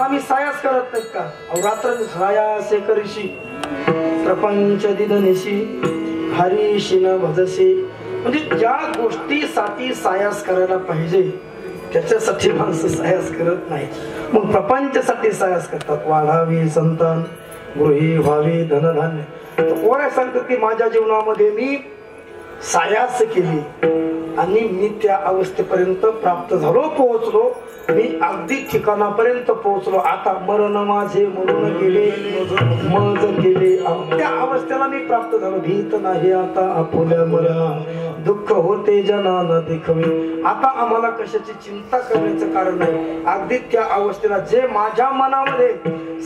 आम्ही सायास करत नाहीत का? रात्र सायासे करीशी प्रपंच दिननिशी हरीशी न भजसे. म्हणजे ज्या गोष्टीसाठी सायास करायला पाहिजे त्याच्यासाठी माणसं सायास करत नाही. मग प्रपंचासाठी सायास करतात. वाढावी संतान, गृही व्हावी धनधान्य. कोण सांगतात की माझ्या जीवनामध्ये मी सायास केली आणि मी त्या अवस्थेपर्यंत प्राप्त झालो, पोहोचलो, मी अगदी ठिकाणापर्यंत पोहोचलो. आता मरण माझे म्हणून गेले मज केले, त्या अवस्थेला मी प्राप्त झालो. भीत नाही आता आपुल्या मरणा, दुःख होते जना न देखवे. आता आम्हाला कशाची चिंता करण्याचं कारण नाही. अगदी त्या अवस्थेला जे माझ्या मनामध्ये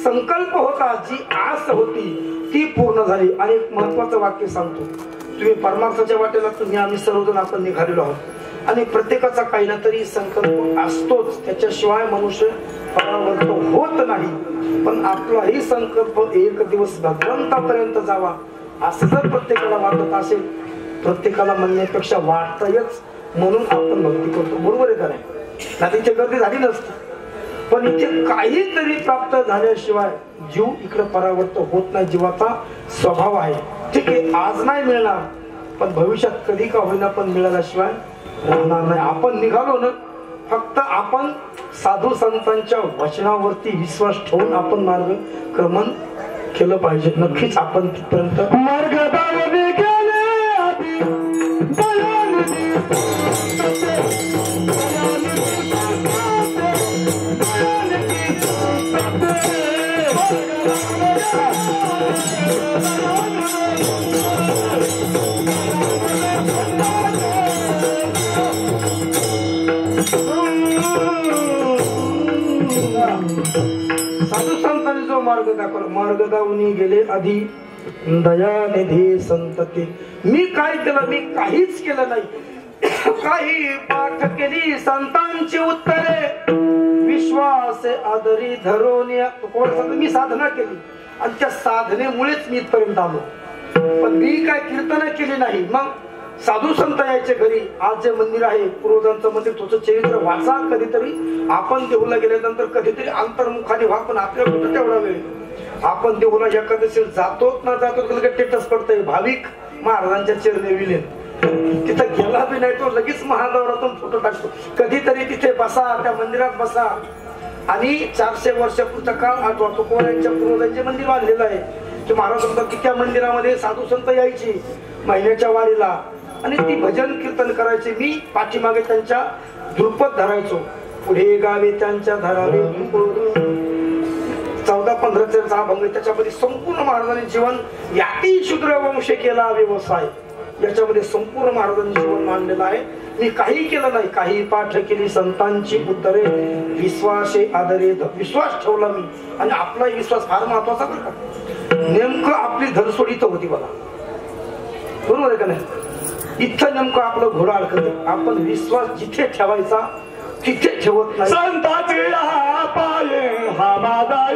संकल्प होता, जी आस होती ती पूर्ण झाली. आणि एक महत्वाचं वाक्य सांगतो. तुम्ही परमार्थाच्या वाटेला तुम्ही आम्ही सर्वजण आपण निघालेलो आहोत आणि प्रत्येकाचा काही ना तरी संकल्प असतोच, त्याच्याशिवाय मनुष्य परावर्त होत नाही. पण आपलाही संकल्प एक दिवस भगवंतापर्यंत जावा असं जर प्रत्येकाला वाटत असेल, प्रत्येकाला म्हणण्यापेक्षा वाटतंयच म्हणून आपण भक्ती करतो. बरोबर आहे का नाही? नाही इथे गर्दी झाली नसती, पण इथे काहीतरी प्राप्त झाल्याशिवाय जीव इकडे परावर्त होत नाही. जीवाचा स्वभाव आहे. ठीक आहे, आज नाही मिळणार पण भविष्यात कधी का होईना पण मिळाल्याशिवाय राहणार नाही. आपण निघालो ना, फक्त आपण साधू संतांच्या वचनावरती विश्वास ठेवून आपण मार्गक्रमण केलं पाहिजे. नक्कीच आपण तिथपर्यंत साधू संतांनी जो मार्ग दाखवला, मार्ग दावून गेले आधी दयानिधी संतती. मी काय केलं? मी काहीच केलं नाही. काही पाठ केली संतांची उत्तरे, विश्वास आदरी धरून मी साधना केली आणि त्या साधनेमुळेच मी इथपर्यंत आलो. पण मी काय कीर्तन केली नाही. मग साधू संत यायचे घरी. आज जे मंदिर आहे पूर्वजांचं मंदिर, तुझं चरित्र वाचा कधीतरी. आपण देऊला गेल्यानंतर कधीतरी अंतर्मुखाने व्हा, पण आपल्या कुठं तेवढा वेळ. आपण देऊला एकादशी जातो ना जातो टेटस पडतंय भाविक महाराजांच्या चरणी विलीन. तिथं गेला बी नाही तो लगेच महादेवरातून फोटो टाकतो. कधीतरी तिथे बसा, त्या मंदिरात बसा. आणि 400 वर्षापूर्वीचा काळ आठवा. तो कोणाच्या पूर्वजांचे मंदिर बांधलेलं आहे की महाराज म्हणतात की त्या मंदिरामध्ये साधू संत यायची महिन्याच्या वारीला आणि ती भजन कीर्तन करायचे. मी पाठीमागे त्यांच्या धृपद धरायचो. पुढे गावे त्यांच्या धरावे 14-15 अभंग. त्याच्यामध्ये संपूर्ण महाराजांनी जीवन याती शूद्र वंश केला व्यवसाय, याच्यामध्ये संपूर्ण महाराजांनी जीवन मांडलेलं आहे. मी काही केलं नाही. काही पाठ केली संतांची उत्तरे, विश्वासे आदरे. विश्वास ठेवला मी आणि आपला विश्वास फार महत्वाचा बरं का. नेमकं आपली धरसोड इथं होती बघा. बरोबर आहे का नाही? इथं नेमकं आपलं घोडं अडकत. आपण विश्वास जिथे ठेवायचा तिथे ठेवत नाही. संताचे पाये हा मादाय,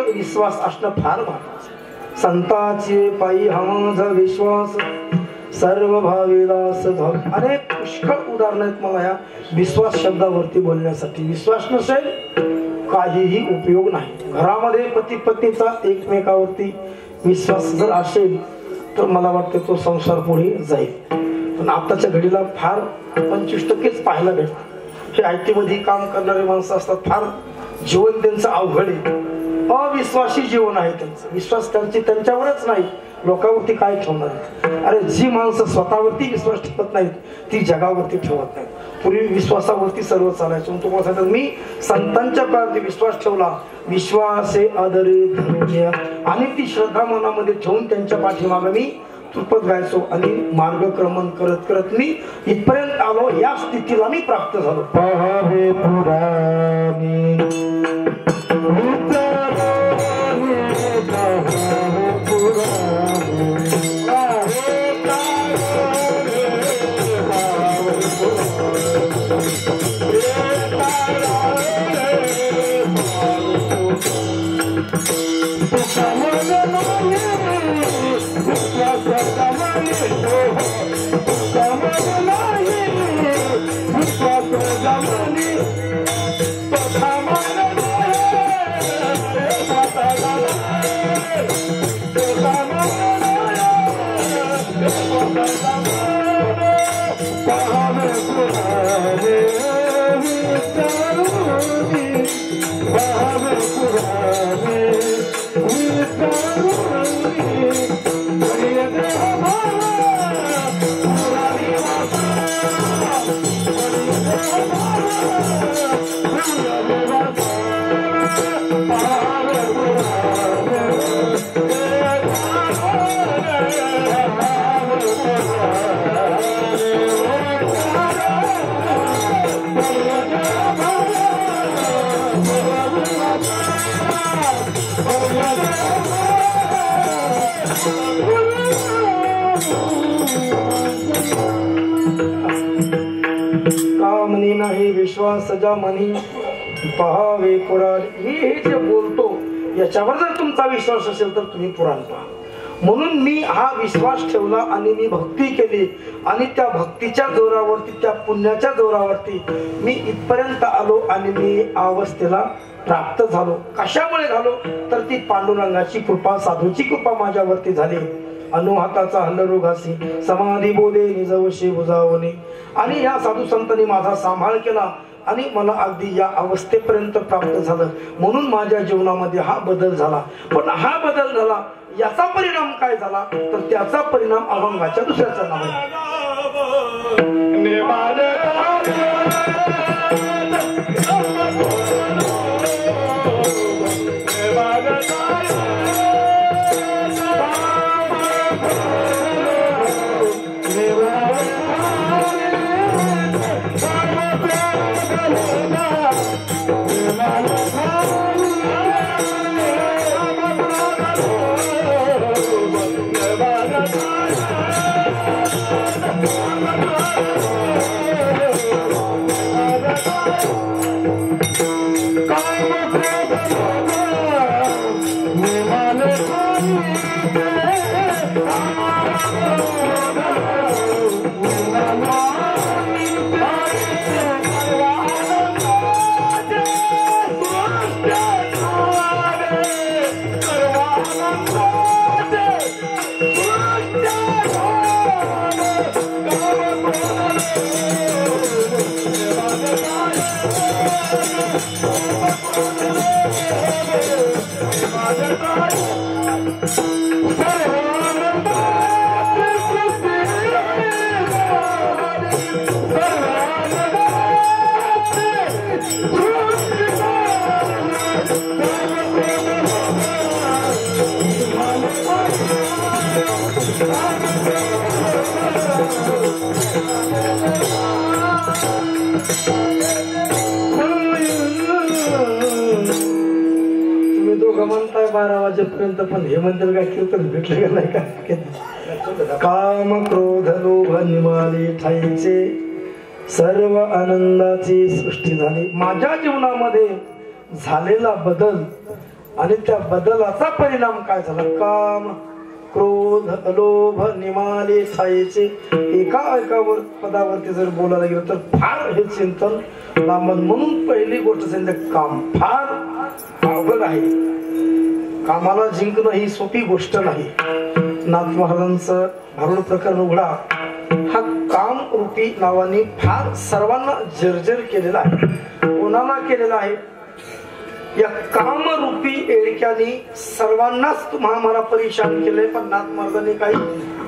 विश्वास असणं फार महत्वाचं. संतांचे पायी हा माझा विश्वास, सर्व भाविदास धाव. अनेक पुष्कळ उदाहरण आहेत मला या विश्वास शब्दावरती बोलण्यासाठी. विश्वास नसेल काहीही उपयोग नाही. घरामध्ये पती पत्नीचा एकमेकावरती विश्वास जर असेल तर मला वाटतं तो संसार पुढे जाईल. पण आताच्या घडीला फार 25% पाहायला भेटतं. हे IT मध्ये काम करणारे माणसं असतात, फार जीवन त्यांचं अवघड आहे, अविश्वासी जीवन आहे त्यांचं. विश्वास त्यांच्यावरच नाही, लोकांवरती काय ठेवणार आहेत? अरे जी माणसं स्वतःवरती विश्वास ठेवत नाहीत ती जगावरती ठेवत नाहीत. पूर्वी विश्वासावरती सर्व चालायचं. तुम्हाला सांगतात, मी संतांच्या काळात विश्वास ठेवला, विश्वासे आदरे धनुष्य, आणि ती श्रद्धा मनामध्ये ठेवून त्यांच्या पाठीमागे मी तुपत गायचो आणि मार्गक्रमण करत करत मी इथपर्यंत आलो. या स्थितीला मी प्राप्त झालो. पहावे पुराणी कामनी नाही विश्वास सजा मनी पहावे पुराण. मी हे जे बोलतो याच्यावर जर तुमचा विश्वास असेल तर तुम्ही पुराण पहा. म्हणून मी हा विश्वास ठेवला आणि मी भक्ती केली आणि त्या भक्तीच्या जोरावरती, त्या पुण्याच्या जोरावरती मी इथपर्यंत आलो आणि मी अवस्थेला प्राप्त झालो. कशामुळे झालो तर ती पांडुरंगाची कृपा, साधूची कृपा माझ्यावरती झाली. अनुहाताचा हल्लरोगासी समाधी बोधे निजवशी बुजावणे. आणि या साधू संतांनी माझा सांभाळ केला आणि मला अगदी या अवस्थेपर्यंत प्राप्त झालं. म्हणून माझ्या जीवनामध्ये हा बदल झाला. पण हा बदल झाला, याचा परिणाम काय झाला तर त्याचा परिणाम अभंगाच्या दुसऱ्याच्या नावाने. तुम्ही दोघं म्हणताय 12 वाजेपर्यंत, पण हे मंदिर काय कीर्तन भेटले का नाही का? काम क्रोध लोभ निमाली ठाईचे सर्व आनंदाची सृष्टी झाली. माझ्या जीवनामध्ये झालेला बदल आणि त्या बदलाचा परिणाम काय झाला? काम क्रोध लोभ निमाले छायेचे. एका पदावरती जर बोलायला गेलं तर फार हे चिंतन लांबन. म्हणून पहिली गोष्ट सांगितलं, काम फार अवघड आहे. कामाला जिंकणं ही सोपी गोष्ट नाही. नाथ महाराजांचं भारुड प्रकरण उघडा, हा काम रूपी नावाने फार सर्वांना जर्जर केलेला आहे. कोणाला केलेला आहे? या कामरूपी एडक्याने सर्वांनाच मला परेशान केलंय. पण नाथ महाराजांनी काही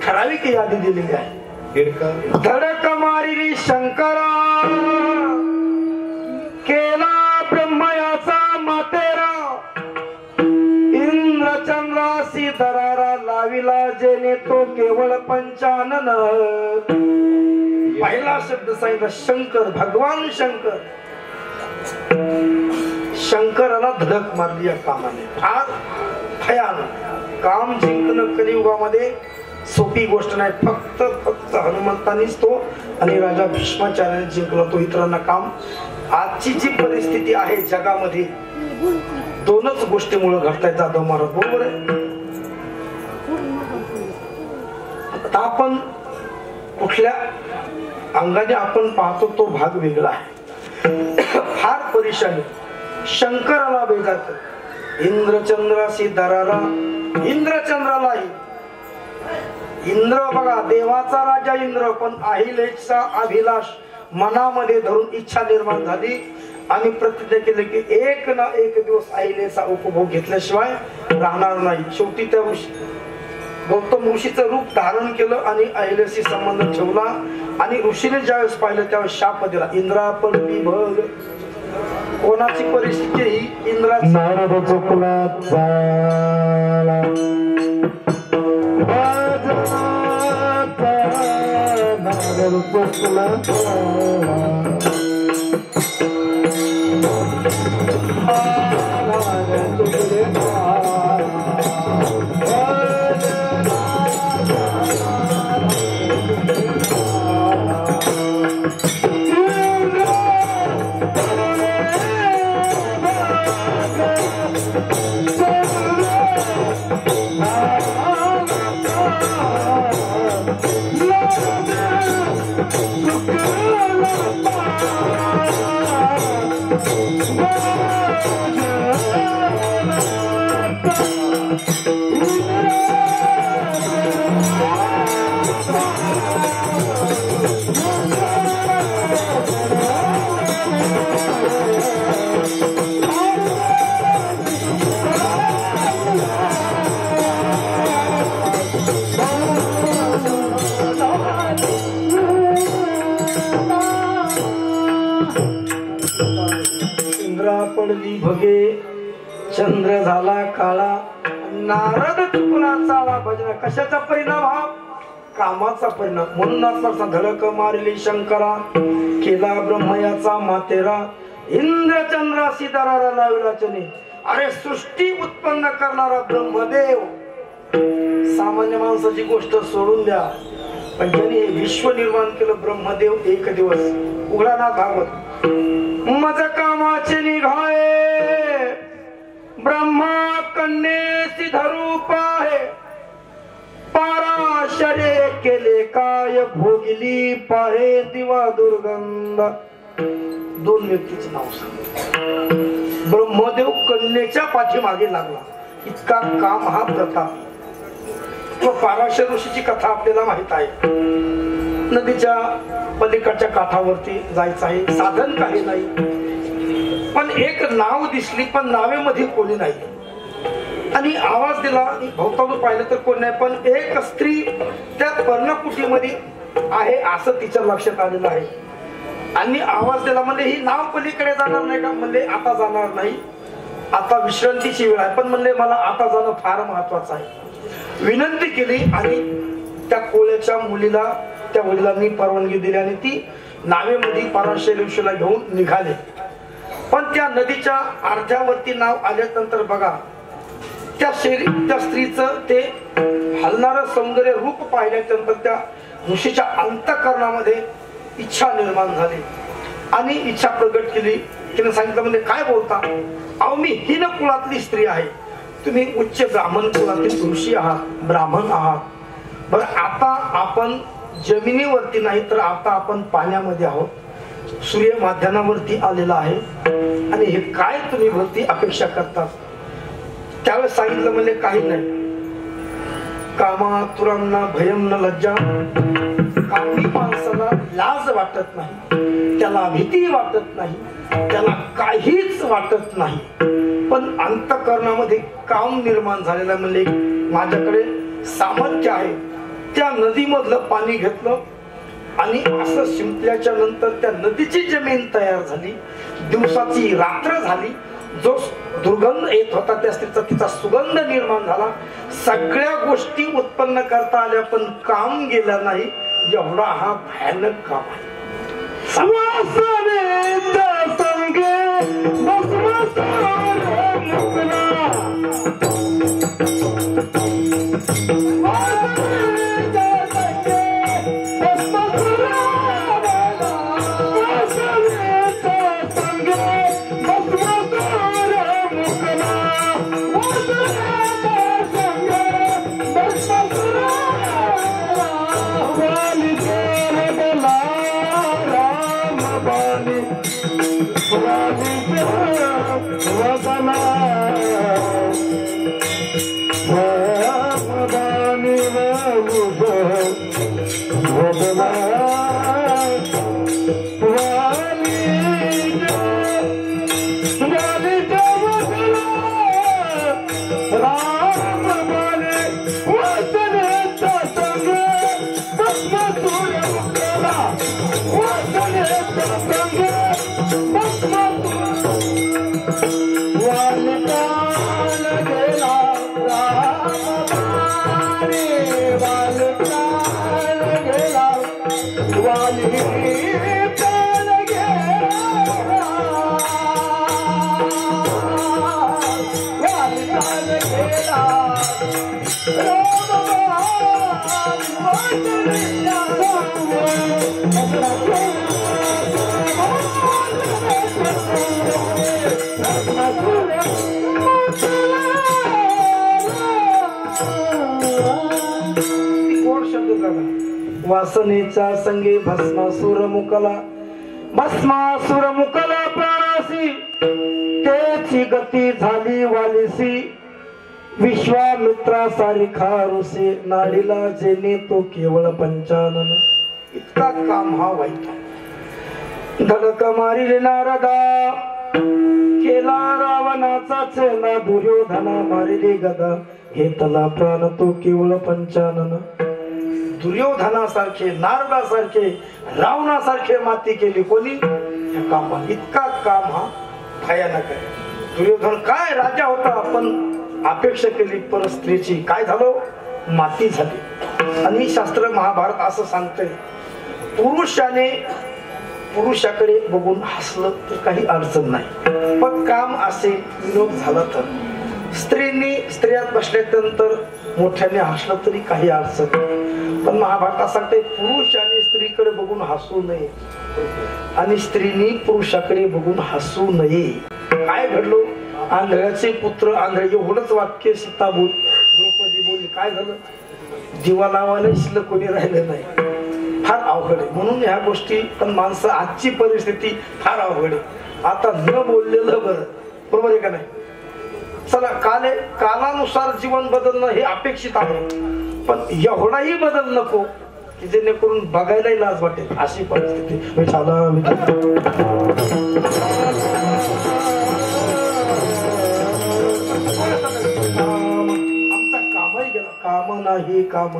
ठराविक यादी दिलेली आहे. धडक मारिली शंकरा केला ब्रह्मयाचा मातेरा इंद्रचंद्रासी दरारा लाविला जेने तो केवळ पंचानन. पहिला शब्द सांगितला शंकर, भगवान शंकर. शंकराला धडक मारली या कामाने. फार भयानक काम जिंकणं कलियुगामध्ये सोपी गोष्ट नाही. फक्त हनुमंतानीच तो आणि राजा भीष्माचार्याने जिंकला तो. इतरांना काम. आजची जी परिस्थिती आहे जगामध्ये दोनच गोष्टीमुळे घडतायत जाधव महाराज. बरोबर आहे. आता आपण कुठल्या अंगाने आपण पाहतो तो भाग वेगळा आहे. फार परेशानी. शंकराला बेजात. इंद्रचंद्राशी दरारा. इंद्रचंद्रालाही इंद्र बघा देवाचा राजा इंद्र. पण अहिलेचा अभिलाष मनामध्ये धरून इच्छा निर्माण झाली आणि प्रतिज्ञा केली की एक ना एक दिवस अहिलेचा उपभोग घेतल्याशिवाय राहणार नाही. शेवटी त्या गौतम ऋषीचं रूप धारण केलं आणि अहिलेशी संबंध ठेवला. आणि ऋषीने ज्यावेळेस पाहिलं त्यावेळेस शाप दिला. इंद्रापण विभग. कोणाची परिस्थिती ही इंद्राची. नारद चुकला झाला नारद चुकला पडली भगे. चंद्र झाला काळा. नारद चुकला चाळा. भजना कशाचा परिणाम? हा कामाचा परिणाम. म्हणून आत्माचा धडक मारली शंकरा केला ब्रह्मयाचा मातेरा इंद्रचंद्राशी दरारा लाविला चने. अरे सृष्टी उत्पन्न करणारा ब्रह्मदेव. सामान्य माणसाची गोष्ट सोडून द्या. पण ज्यांनी विश्व निर्माण केलं ब्रह्मदेव एक दिवस उघडा ना भागवत. मज कामाचे निघाये ब्रह्मा कन्येसी धरू पाहे पाराशरे केले काय भोगली पाहे दिवा दुर्गंध. दोन व्यक्तीचे नाव सांग. ब्रह्मदेव कन्येच्या पाठीमागे लागला. इतका काम हा प्रताप. पाराशर ऋषीची कथा आपल्याला माहित आहे. नदीच्या पलीकडच्या काठावरती जायचं आहे. साधन काही नाही. पण एक नाव दिसली पण नावेमध्ये कोणी नाही. आणि आवाज दिला. भोवतालून पाहिलं तर कोण नाही. पण एक स्त्री त्या पर्णकुटीमध्ये आहे असं तिच्या लक्षात आलेलं आहे. आणि आवाज दिला म्हणजे ही नाव पलीकडे जाणार नाही का? म्हणजे आता जाणार नाही. आता विश्रांतीची वेळ आहे. पण म्हणले मला आता जाणं फार महत्वाचं आहे. विनंती केली आणि त्या कोळ्याच्या मुलीला त्या वडिलांनी परवानगी दिली आणि ती नावेमध्ये पाराशर ऋषीला घेऊन निघाले. पण त्या नदीच्या अर्ध्यावरती नाव आल्यानंतर बघा त्या स्त्रीचं ते हलणारं सौंदर्य रूप पाहिल्यानंतर त्या ऋषीच्या अंतःकरणामध्ये इच्छा निर्माण झाली आणि इच्छा प्रगट केली. तिने सांगितलं म्हणजे काय बोलता? अहो मी हीन कुळातली स्त्री आहे. तुम्ही उच्च ब्राह्मण कुळातील ऋषी आहात, ब्राह्मण आहात. बरं आता आपण जमिनीवरती नाही तर आता आपण पाण्यामध्ये आहोत. सूर्य माध्यानावरती आलेला आहे आणि हे काय तुम्ही भरती अपेक्षा करतात? त्यावेळेस सांगितलं म्हणजे काही नाही. कामातुरांना भयम न लज्जा. कामी माणसाला लाज वाटत नाही, त्याला भीती वाटत नाही, त्याला काहीच वाटत नाही. पण अंतःकरणामध्ये काम निर्माण झालेला म्हणजे माझ्याकडे सामर्थ्य आहे. त्या नदीमधलं पाणी घेतलं आणि असं शिंपल्याच्या नंतर त्या नदीची जमीन तयार झाली. दिवसाची रात्र झाली. जो दुर्गंध येत होता त्या स्त्रीचा तिचा सुगंध निर्माण झाला. सगळ्या गोष्टी उत्पन्न करता आल्या पण काम गेलं नाही. एवढा हा भयानक काम आहे. वासनेच्या संगे भस्मासुर मुकला. भस्मासुर मुकला प्राणासी, त्याची गती झाली वालिसी. विश्वामित्रा सारिखा ऋषी, नाडीला जेने तो केवळ पंचानन. इतका काम हा वाईट. धडक मारिले नारदा, केला रावणाचा चेला. दुर्योधना मारिले गदा, घेतला प्राण तो केवळ पंचानन. दुर्योधनासारखे, नारदासारखे, रावणासारखे माती केली कोणी? या कामात. इतका काम हा भयानक आहे. दुर्योधन काय राजा होता पण अपेक्षा केली पर स्त्रीची. काय झालं? माती झाली. आणि शास्त्र महाभारत असं सांगतंय, पुरुषाने पुरुषाकडे बघून हसलं तर काही अडचण नाही, पण काम असेल विनोद झाला तर. स्त्रीने स्त्रियात बसल्यानंतर मोठ्याने हसलं तरी काही अडचण नाही. पण महाभारतात सांगते पुरुषाने स्त्रीकडे बघून हसू नये आणि स्त्रीने पुरुषाकडे बघून हसू नये. काय घडलो? आंधळ्याचे पुत्र आंधळे. एवढंच वाक्य सीता बोल, द्रौपदी बोलली. काय झालं? दिवा लावायला शिल्लक कोणी राहिलं नाही. फार अवघड आहे. म्हणून ह्या गोष्टी, पण माणसं आजची परिस्थिती फार अवघड आहे. आता न बोललेलं बरं, बरोबर आहे का नाही? चला, कालानुसार जीवन बदलणं हे अपेक्षित आहे, पण एवढाही बदल नको की जेणेकरून बघायलाही लाज वाटेल अशी परिस्थिती. आमचा कामही गेला. काम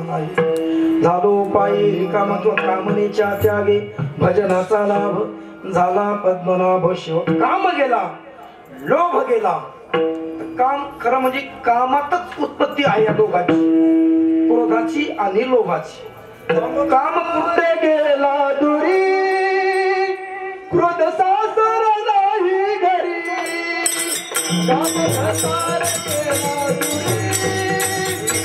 नाही झालो पायी रिकामा. कामनेच्या त्यागे भजनाचा लाभ झाला पद्मनाभ शिव. काम गेला, लोभ गेला. काम खरं म्हणजे कामातच उत्पत्ती आहे या दोघांची, क्रोधाची आणि लोभाची. काम कुठे गेला दुरी, क्रोध सासर नाही घरी. काम सासर गेला दुरी,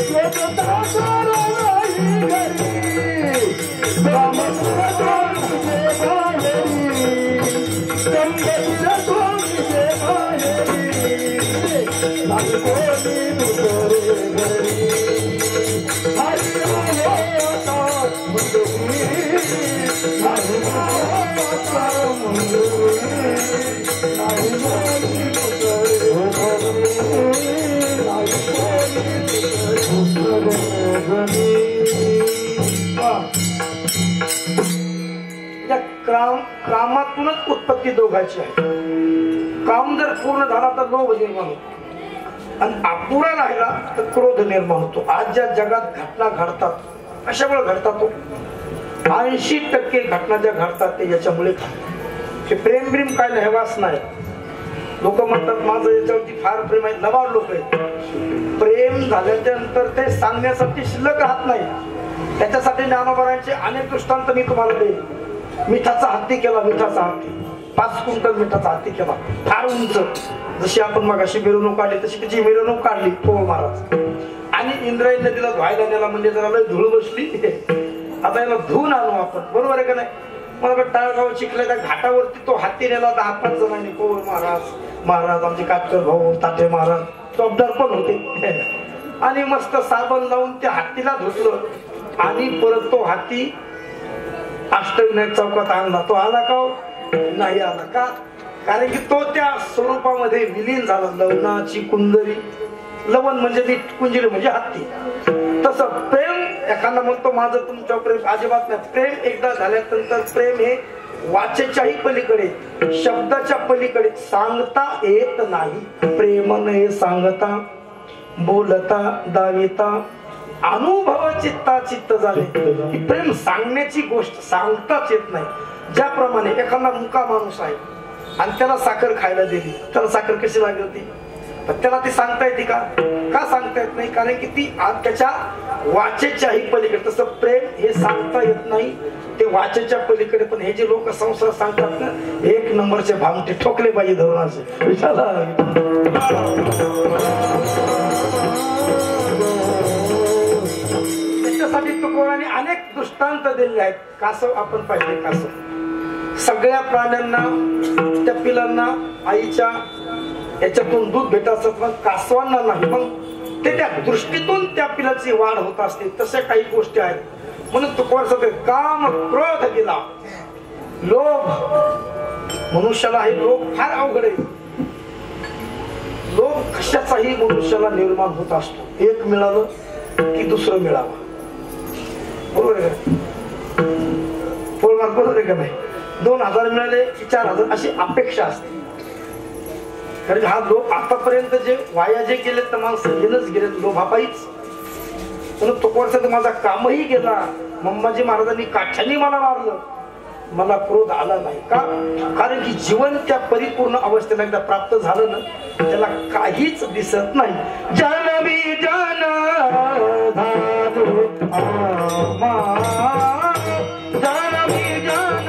क्रोध सासर नाही घरी. काम सोडून तुझे बाहेरी, संगतीला तुझे बाहेरी. नाही कोणी दुसरे घरी. हरी आता मुंडुरी, नाही आता मुंडुरी. नाही कोणी दुसरे घरी, नाही कोणी दुसरे घरी. कामातूनच उत्पत्ती दोघांची आहे. काम जर पूर्ण झाला तर लोभ निर्माण होतो आणि अपुरा राहिला तर क्रोध निर्माण होतो. आज ज्या जगात घटना घडतात कशामुळे घडतात तो 80% घटना ज्या घडतात ते याच्यामुळे. प्रेम प्रेम काय हेवास नाही. लोक म्हणतात माझं याच्यावरती फार प्रेम आहे. लबाड लोक आहेत. प्रेम झाल्याच्या नंतर ते सांगण्यासाठी शिल्लक राहत नाही. त्याच्यासाठी ज्ञानोबारांचे अनेक दृष्टांत मी तुम्हाला देईन. मिठाचा हत्ती केला. मिठाचा हत्ती 5 क्विंटल मिठाचा हत्ती केला फार उंच. जशी आपण मगाशी मिरवणूक काढली तशी त्याची मिरवणूक काढली पोळ महाराज. आणि इंद्रायणी नदीला धुवायला नेला म्हणजे जरा लय धूळ बसली. आता याला धुवून आणू आपण. बरोबर आहे का नाही. मला टाळगाव चिखल्या त्या घाटावरती तो हत्ती नेला 10-5 जणांनी. पोळ महाराज आमचे काटकर भाऊ ताटे महाराज चौबदार पण होते. आणि मस्त साबण लावून त्या हत्तीला धुतलं. आणि परत तो हत्ती अष्टविनायक चौकात आणला. तो आला का नाही आला का. कारण की तो त्या स्वरूपामध्ये विलीन झाला. लवणाची कुंजरी. लवण म्हणजे मीठ, कुंजरी म्हणजे हत्ती. तसं प्रेम एखादा म्हणतो माझं तुमच्या प्रेम अजिबात नाही. प्रेम एकदा झाल्यानंतर प्रेम हे वाचेच्याही पलीकडे शब्दाच्या पलीकडे सांगता येत नाही. प्रेम हे सांगता बोलता दाविता अनुभव चित्ता चित्त झाले. प्रेम सांगण्याची गोष्ट सांगताच येत नाही. ज्याप्रमाणे एखादा मुका माणूस आहे आणि त्याला साखर खायला दिली. त्याला साखर कशी लागली होती. त्याला ती सांगता येते का सांगता येत नाही. कारण की ती त्याच्या वाचेच्याही पलीकडे. तसं प्रेम हे सांगता येत नाही. ते वाचेच्या पलीकडे. पण हे जे लोक संसार सांगतात ना 1 नंबरचे भामटे ठोकले पाहिजे धोरणाचे. त्याच्यासाठी तुकोरांनी अनेक दृष्टांत दिलेले आहेत. कासव आपण पाहिले. कासव सगळ्या प्राण्यांना त्या पिलांना आईच्या याच्यातून दूध भेटायचं पण कासवांना नाही. मग ते त्या दृष्टीतून त्या पिलाची वाढ होत असते. तशा काही गोष्टी आहेत. म्हणून तुकोर सगळे काम क्रोध केला लोभ. मनुष्याला हे लोभ फार अवघड आहे. लोभ कशाचाही मनुष्याला निर्माण होत असतो. एक मिळालं की दुसरं मिळावं. बरोबर आहे का. बरोबर आहे का नाही. 2000 मिळाले की 4000 अशी अपेक्षा असते. कारण हा लोभ आतापर्यंत जे वाया जे गेले तर माणसं गेलंच गेले लोभापायीच. म्हणून तुकोरचा माझा कामही गेला. मम्माजी महाराजांनी काठ्याने मला मारलं. मला क्रोध आला नाही का. कारण की जीवन त्या परिपूर्ण अवस्थेला एकदा प्राप्त झालं ना त्याला काहीच दिसत नाही. जनमी जन जनमी जन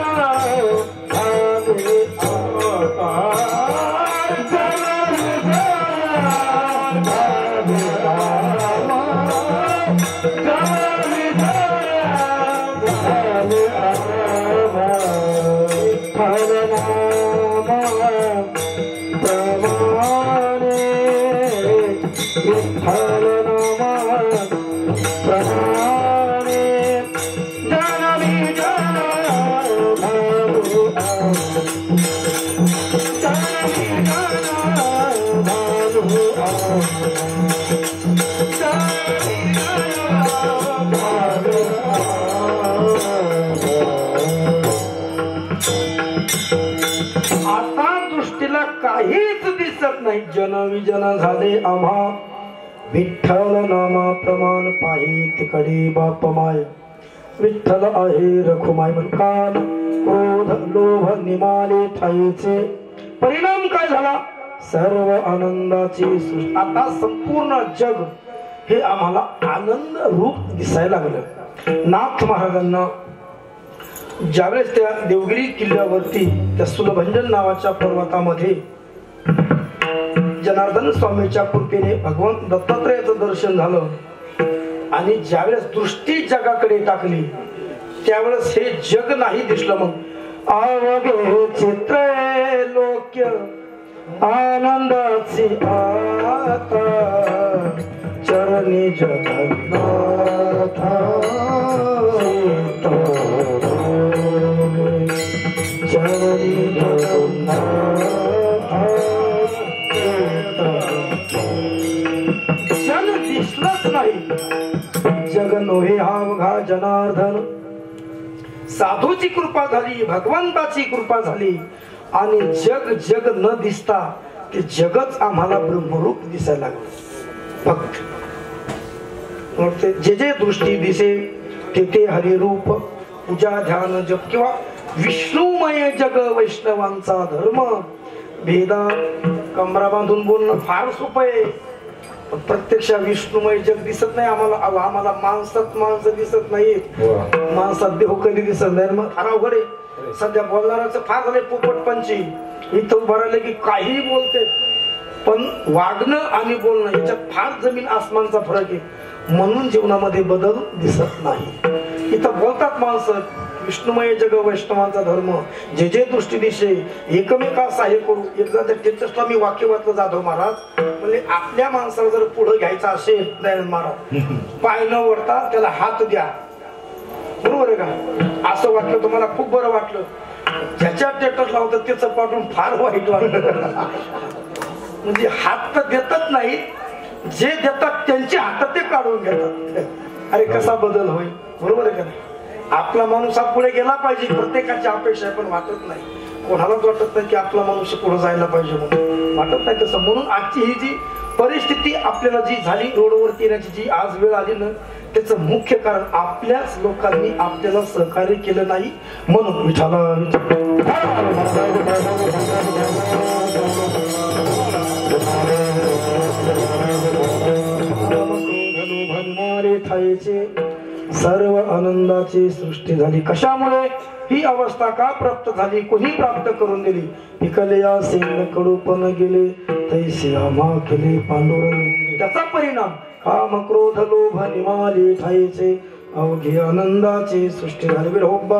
काहीच दिसत नाही. जनविजन झाले आम्हा विठ्ठल नामा प्रमाण पाहि तिकडे बाप माय. विठ्ठल आहे रखुमाय. काल क्रोध लोभ निमाले ठाईचे. परिणाम काय झाला. सर्व आनंदाची सृष्टी. आता संपूर्ण जग हे आम्हाला आनंद रूप दिसायला लागलं. नाथ महाराजांना ज्यावेळेस त्या देवगिरी किल्ल्यावरती त्या सुलभंजन नावाच्या पर्वतामध्ये जनार्दन स्वामीच्या कृपेने भगवान दत्तात्रयाचं दर्शन झालं आणि ज्यावेळेस दृष्टी जगाकडे टाकली त्यावेळेस हे जग नाही दिसलं. मग आवगे चित्र लोक्य आनंदाची आता चरणी जगन्नाथ चरणी जगन्नाथ. जग दिसलंच नाही. जग नोहे हा बघा जनार्दन. साधूची कृपा झाली, भगवंताची कृपा झाली आणि जग जग न दिसता ते जगच आम्हाला ब्रह्मरूप दिसायला लागलं. भक्त जे जे दृष्टी दिसे ते ते हरिरूप, पूजा ध्यान जप किंवा विष्णुमय जग वैष्णवांचा धर्म. भेदा कमरा बांधून बोलणं फार सोपं आहे, पण प्रत्यक्ष विष्णुमय जग दिसत नाही आम्हाला. आम्हाला माणसात माणसं दिसत नाहीत, माणसात देव कधी दिसत नाही. मग फार अवघड आहे. सध्या बोलणाराचं फार झालंय पोपटपंची. इथं उभं राहिलं की काही बोलते, पण वागणं आणि बोलणं याच्यात फार जमीन आसमानचा फरक आहे. म्हणून जीवनामध्ये बदल दिसत नाही. इथं बोलतात माणसं विष्णुमय जग वैष्णवांचा धर्म, जे जे दृष्टी दिशे एकमेका सहाय्य करू. एकदा त्या टेटसला मी वाक्य वाचलं जाधव महाराज म्हणजे आपल्या माणसाला जर पुढे घ्यायचं असेल दयानंद महाराज, पाय न वरता त्याला हात द्या. बरोबर आहे का? असं वाटलं तुम्हाला खूप बरं वाटलं. ज्याच्या टेटसला होतं त्याचं पाठवून फार वाईट वाटलं. म्हणजे हात तर देतच नाही, जे देतात त्यांचे हात ते काढून घेतात. अरे कसा बदल होईल? बरोबर आहे का नाही? आपला माणूस हा पुढे गेला पाहिजे, प्रत्येकाची अपेक्षा पण वाटत नाही. कोणालाच वाटत नाही की आपला माणूस पुढे जायला पाहिजे म्हणून वाटत नाही तसं. म्हणून आजची ही जी परिस्थिती आपल्याला जी झाली, रोडवरती येण्याची जी आज वेळ आली ना, त्याचं मुख्य कारण आपल्याच लोकांनी आपल्याला सहकार्य केलं नाही. म्हणून विठाला ठायचे सर्व आनंदाची सृष्टी झाली. कशामुळे ही अवस्था का प्राप्त झाली? कोणी प्राप्त करून दिली? पिकलया सेन कडूपण गेले तैसे आम्हा केले पांडुरंग. त्याचा परिणाम काम क्रोध लोभ निमाले ठायचे अवघी आनंदाची सृष्टी झाली. विरोबा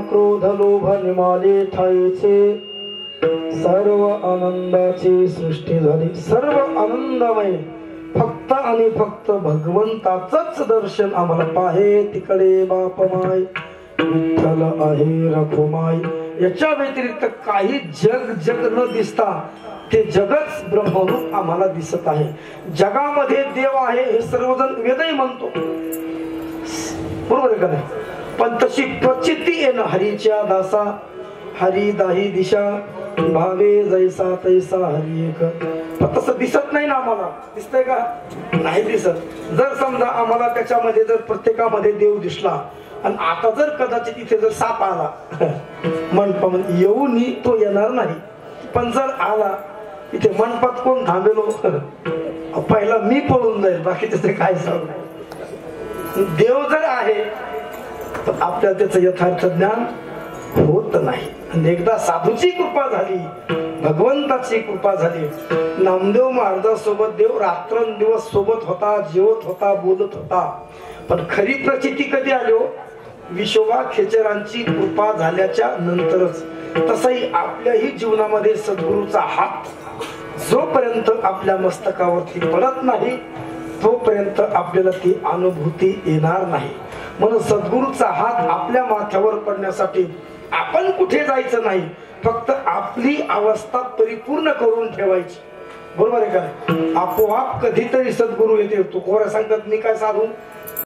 क्रोध लोभ निमाले ठायचे सर्व आनंदाची सृष्टी झाली. सर्व आनंदमय फक्त आणि फक्त भगवंताचंच दर्शन आम्हाला पाहे. तिकडे बापमाय विठ्ठल आहे रखुमाय. याच्या व्यतिरिक्त काही जग जग न दिसता ते जगच ब्रह्मरूप आम्हाला दिसत आहे. जगामध्ये देव आहे हे सर्वजण वेदही म्हणतो, बरोबर आहे का नाही? पण तशी प्रचिती येणं हरीच्या दासा, हरी दाही दिशा भावे जैसा तैसा हरी एक. पण तसं दिसत नाही ना आम्हाला. दिसतंय का? नाही दिसत. जर समजा आम्हाला त्याच्यामध्ये जर प्रत्येकामध्ये देव दिसला आणि आता जर कदाचित इथे जर साप आला मंडपामध्ये येऊन तो येणार नाही, पण जर आला इथे मंडपात कोण थांबेलो पहिला मी पळून जाईल, बाकी त्याचे काय सांगू. देव जर आहे तर आपल्याला त्याचं यथार्थ ज्ञान होत नाही. आणि एकदा साधूची कृपा झाली, भगवंताची कृपा झाली. नामदेव महाराजांसोबत देव रात्रंदिवस सोबत होता, जेवत होता, बोलत होता. पण खरी प्रचिती कधी आली हो? विशोबा खेचरांची कृपा झाल्याच्या नंतरच. तसंही आपल्याही जीवनामध्ये सद्गुरूचा हात जोपर्यंत आपल्या मस्तकावरती पडत नाही तोपर्यंत आपल्याला ती अनुभूती येणार नाही. म्हणून सद्गुरूचा हात आपल्या माथ्यावर पडण्यासाठी आपण कुठे जायचं नाही, फक्त आपली अवस्था परिपूर्ण करून ठेवायची. बरोबर आहे का? आपोआप कधीतरी सद्गुरू येते. तू कोरा सांगतात मी काय साधू